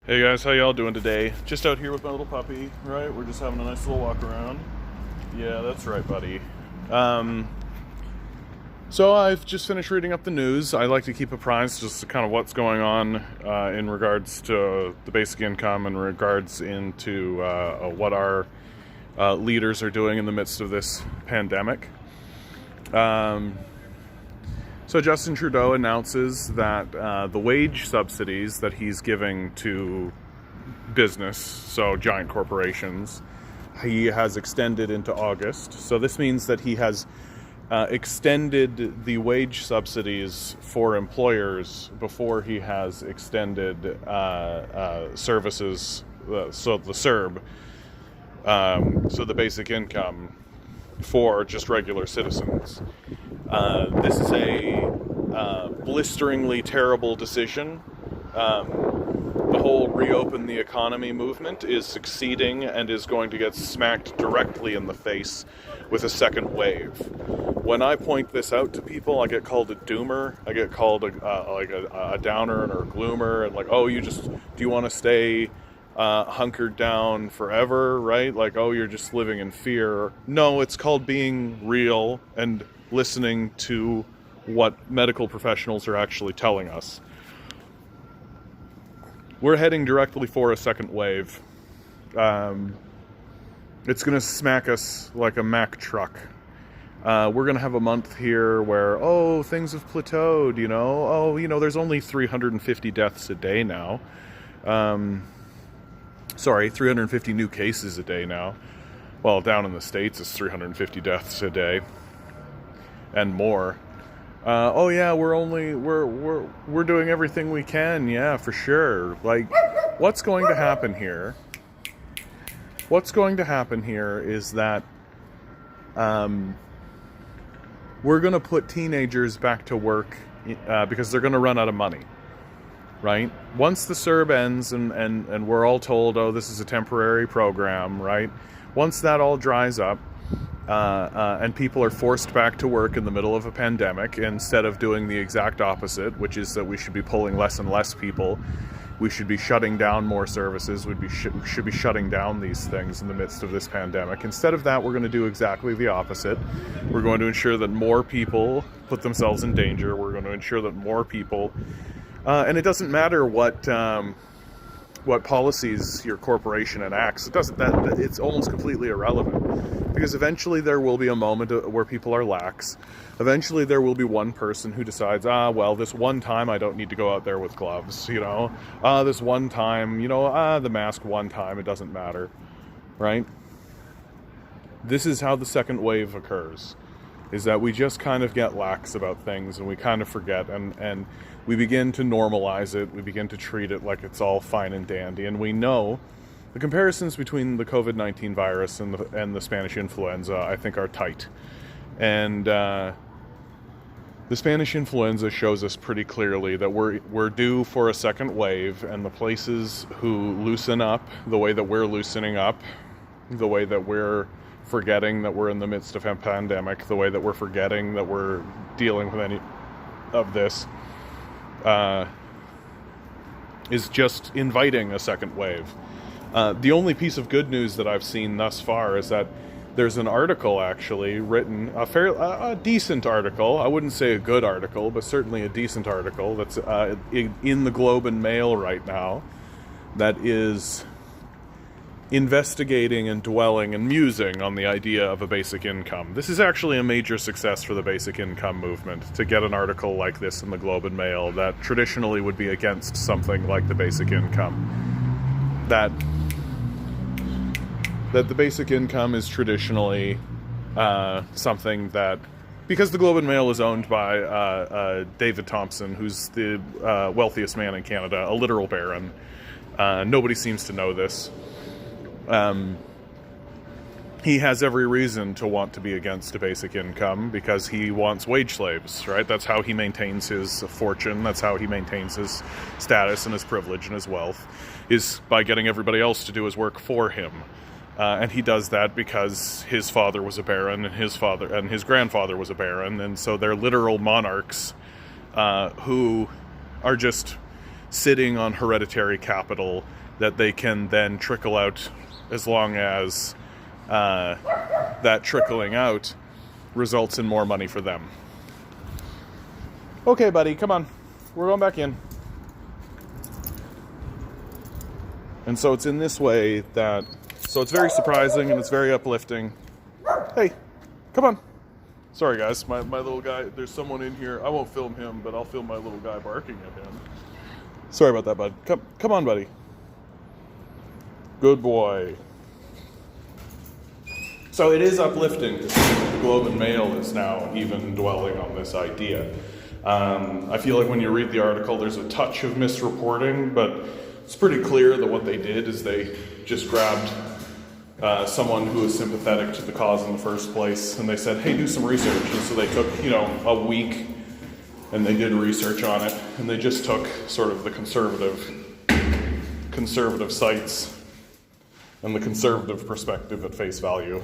Hey guys, how y'all doing today? Just out here with my little puppy, right? We're just having a nice little walk around. Yeah, that's right, buddy. Um, so I've just finished reading up the news. I like to keep apprised just to kind of what's going on in regards to the basic income, in regards into what our leaders are doing in the midst of this pandemic. So Justin Trudeau announces that the wage subsidies that he's giving to business, so giant corporations, he has extended into August. So this means that he has extended the wage subsidies for employers before he has extended services, so the CERB, so the basic income for just regular citizens. This is a blisteringly terrible decision. The whole reopen the economy movement is succeeding and is going to get smacked directly in the face with a second wave. When I point this out to people, I get called a doomer. I get called a downer or a gloomer, and like, oh, do you want to stay hunkered down forever, right? Like, oh, you're just living in fear. No, it's called being real and listening to what medical professionals are actually telling us. We're heading directly for a second wave. It's going to smack us like a Mack truck. We're going to have a month here where, things have plateaued, there's only 350 deaths a day now. 350 new cases a day now. Well, down in the States, it's 350 deaths a day and more. We're doing everything we can. Yeah, for sure. Like, what's going to happen here? What's going to happen here is that we're going to put teenagers back to work because they're going to run out of money, right? Once the CERB ends and we're all told, oh, this is a temporary program, right? Once that all dries up, and people are forced back to work in the middle of a pandemic, instead of doing the exact opposite, which is that we should be pulling less and less people, we should be shutting down more services, should be shutting down these things in the midst of this pandemic. Instead of that, we're going to do exactly the opposite. We're going to ensure that more people put themselves in danger. We're going to ensure that more people, and it doesn't matter what policies your corporation enacts. It's almost completely irrelevant, because eventually there will be a moment where people are lax. Eventually there will be one person who decides, this one time I don't need to go out there with gloves, this one time, the mask one time, it doesn't matter, right? This is how the second wave occurs, is that we just kind of get lax about things and we kind of forget, and we begin to normalize it. We begin to treat it like it's all fine and dandy. And we know the comparisons between the COVID-19 virus and the Spanish influenza, I think, are tight. And the Spanish influenza shows us pretty clearly that we're due for a second wave, and the places who loosen up the way that we're loosening up, the way that we're forgetting that we're in the midst of a pandemic, the way that we're forgetting that we're dealing with any of this, is just inviting a second wave. The only piece of good news that I've seen thus far is that there's an article actually written, a decent article, I wouldn't say a good article, but certainly a decent article, that's in the Globe and Mail right now, that is investigating and dwelling and musing on the idea of a basic income. This is actually a major success for the basic income movement, to get an article like this in the Globe and Mail that traditionally would be against something like the basic income. That the basic income is traditionally something that, because the Globe and Mail is owned by David Thompson, who's the wealthiest man in Canada, a literal baron. Nobody seems to know this. He has every reason to want to be against a basic income, because he wants wage slaves, right? That's how he maintains his fortune. That's how he maintains his status and his privilege and his wealth, is by getting everybody else to do his work for him. And he does that because his father was a baron, and his grandfather was a baron, and so they're literal monarchs who are just sitting on hereditary capital that they can then trickle out, as long as that trickling out results in more money for them. Okay, buddy, come on. We're going back in. And so it's in this way that... So it's very surprising and it's very uplifting. Hey, come on. Sorry, guys. My little guy... There's someone in here. I won't film him, but I'll film my little guy barking at him. Sorry about that, bud. Come on, buddy. Good boy. So it is uplifting to see that the Globe and Mail is now even dwelling on this idea. I feel like when you read the article, there's a touch of misreporting, but it's pretty clear that what they did is they just grabbed someone who was sympathetic to the cause in the first place, and they said, hey, do some research. And so they took, a week, and they did research on it, and they just took sort of the conservative sites and the conservative perspective at face value,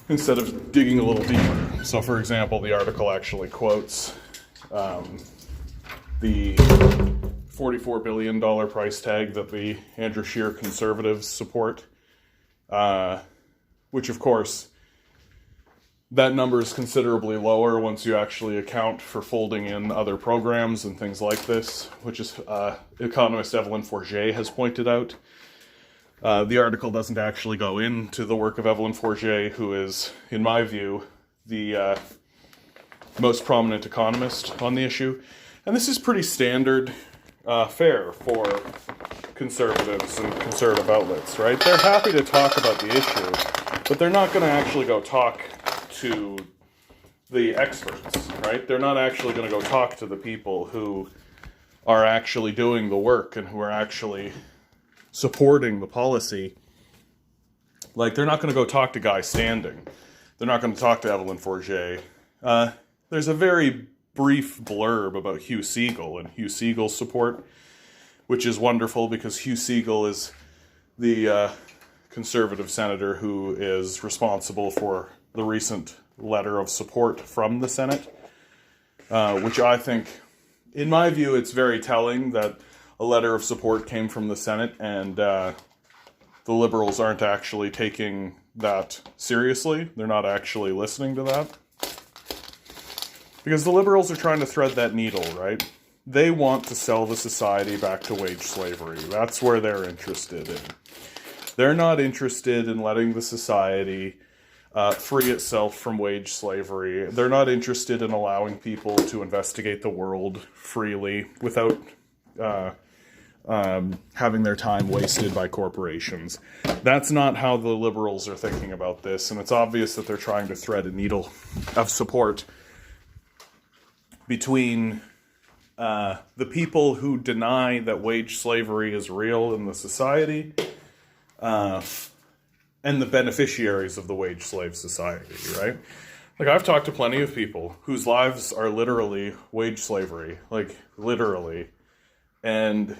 instead of digging a little deeper. So, for example, the article actually quotes the $44 billion price tag that the Andrew Scheer conservatives support, which, of course, that number is considerably lower once you actually account for folding in other programs and things like this, which is economist Evelyn Forget has pointed out. The article doesn't actually go into the work of Evelyn Forget, who is, in my view, the most prominent economist on the issue. And this is pretty standard fare for conservatives and conservative outlets, right? They're happy to talk about the issue, but they're not going to actually go talk to the experts, right? They're not actually going to go talk to the people who are actually doing the work and who are actually supporting the policy. Like, they're not going to go talk to Guy Standing. They're not going to talk to Evelyn Forget. There's a very brief blurb about Hugh Segal and Hugh Segal's support, which is wonderful because Hugh Segal is the conservative senator who is responsible for the recent letter of support from the Senate, which I think, in my view, it's very telling that a letter of support came from the Senate, and the Liberals aren't actually taking that seriously. They're not actually listening to that. Because the Liberals are trying to thread that needle, right? They want to sell the society back to wage slavery. That's where they're interested in. They're not interested in letting the society free itself from wage slavery. They're not interested in allowing people to investigate the world freely without having their time wasted by corporations. That's not how the Liberals are thinking about this, and it's obvious that they're trying to thread a needle of support between the people who deny that wage slavery is real in the society and the beneficiaries of the wage slave society, right? Like, I've talked to plenty of people whose lives are literally wage slavery, like, literally, and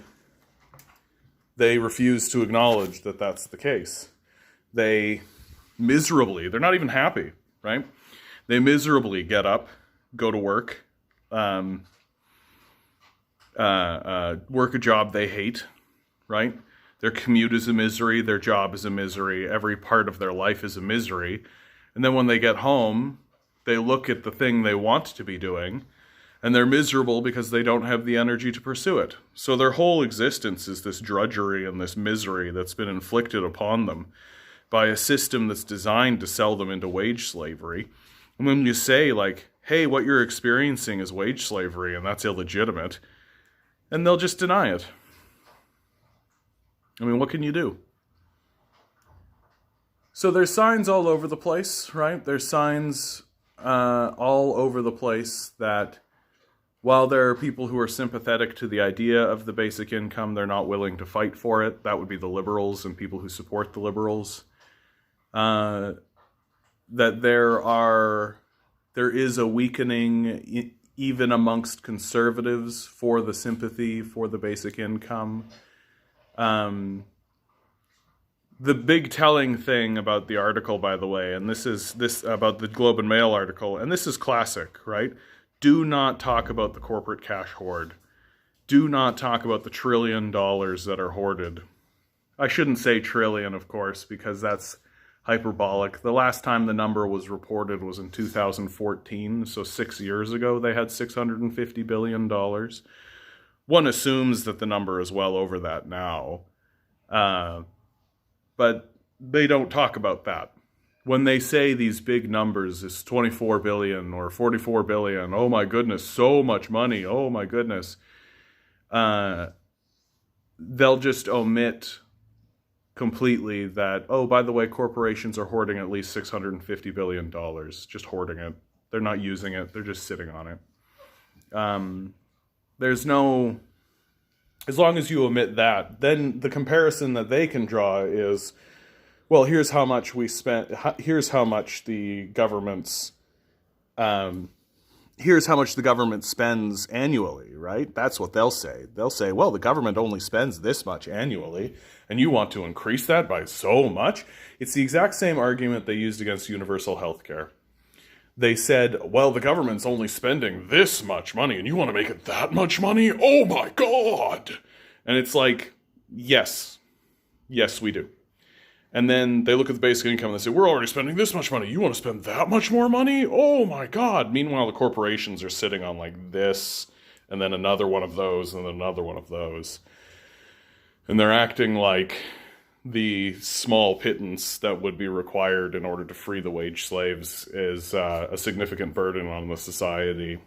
they refuse to acknowledge that that's the case. They're not even happy, right? They miserably get up, go to work, work a job they hate, right? Their commute is a misery, their job is a misery, every part of their life is a misery. And then when they get home, they look at the thing they want to be doing, and they're miserable because they don't have the energy to pursue it. So their whole existence is this drudgery and this misery that's been inflicted upon them by a system that's designed to sell them into wage slavery. And when you say, like, hey, what you're experiencing is wage slavery and that's illegitimate, and they'll just deny it. I mean, what can you do? So there's signs all over the place, right? There's signs all over the place that while there are people who are sympathetic to the idea of the basic income, they're not willing to fight for it. That would be the Liberals and people who support the Liberals. That there is a weakening even amongst conservatives for the sympathy for the basic income. The big telling thing about the article, by the way, and this about the Globe and Mail article, and this is classic, right? Do not talk about the corporate cash hoard do not talk about the $1 trillion that are hoarded. I shouldn't say trillion, of course, because that's hyperbolic. The last time the number was reported was in 2014, so 6 years ago they had $650 billion. One assumes that the number is well over that now, but they don't talk about that. When they say these big numbers, is 24 billion or 44 billion, oh my goodness, so much money, oh my goodness, they'll just omit completely that, oh, by the way, corporations are hoarding at least $650 billion, just hoarding it. They're not using it, they're just sitting on it. There's no, as long as you omit that, then the comparison that they can draw is, well, here's how much we spent, here's how much the government's, here's how much the government spends annually, right? That's what they'll say. They'll say, well, the government only spends this much annually, and you want to increase that by so much? It's the exact same argument they used against universal health care. They said, well, the government's only spending this much money, and you want to make it that much money? Oh my God! And it's like, yes, we do. And then they look at the basic income and they say, we're already spending this much money. You want to spend that much more money? Oh my God. Meanwhile, the corporations are sitting on like this, and then another one of those, and then another one of those. And they're acting like the small pittance that would be required in order to free the wage slaves is a significant burden on the society.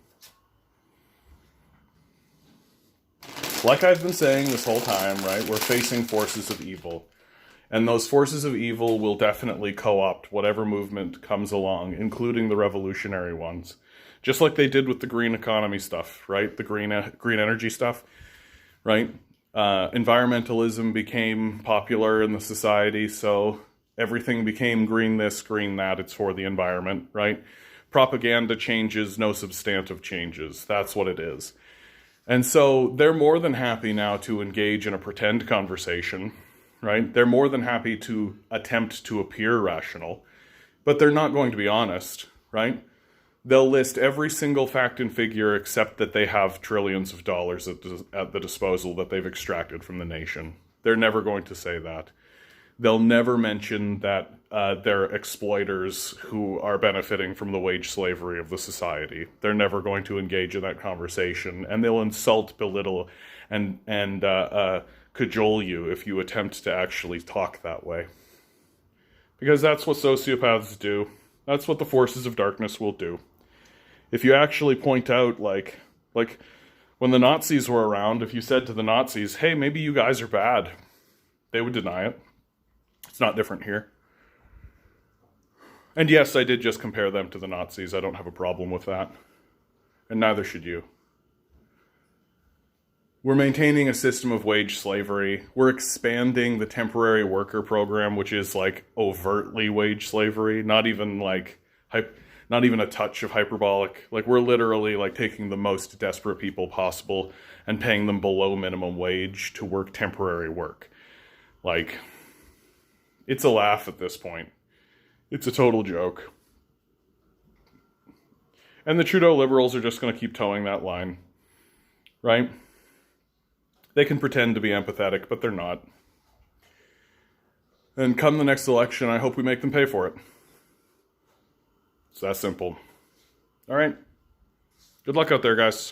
Like I've been saying this whole time, right? We're facing forces of evil. And those forces of evil will definitely co-opt whatever movement comes along, including the revolutionary ones. Just like they did with the green economy stuff, right? The green energy stuff, right? Environmentalism became popular in the society, so everything became green this, green that. It's for the environment, right? Propaganda changes, no substantive changes. That's what it is. And so they're more than happy now to engage in a pretend conversation, right? They're more than happy to attempt to appear rational, but they're not going to be honest, right? They'll list every single fact and figure except that they have trillions of dollars at the disposal that they've extracted from the nation. They're never going to say that. They'll never mention that they're exploiters who are benefiting from the wage slavery of the society. They're never going to engage in that conversation, and they'll insult, belittle, and cajole you if you attempt to actually talk that way. Because that's what sociopaths do. That's what the forces of darkness will do. If you actually point out, like when the Nazis were around, if you said to the Nazis, hey, maybe you guys are bad, they would deny it. It's not different here. And yes, I did just compare them to the Nazis. I don't have a problem with that. And neither should you. We're maintaining a system of wage slavery. We're expanding the temporary worker program, which is like overtly wage slavery, not even a touch of hyperbolic. Like, we're literally like taking the most desperate people possible and paying them below minimum wage to work temporary work. Like, it's a laugh at this point. It's a total joke. And the Trudeau Liberals are just going to keep towing that line, right? They can pretend to be empathetic, but they're not. And come the next election, I hope we make them pay for it. It's that simple. All right. Good luck out there, guys.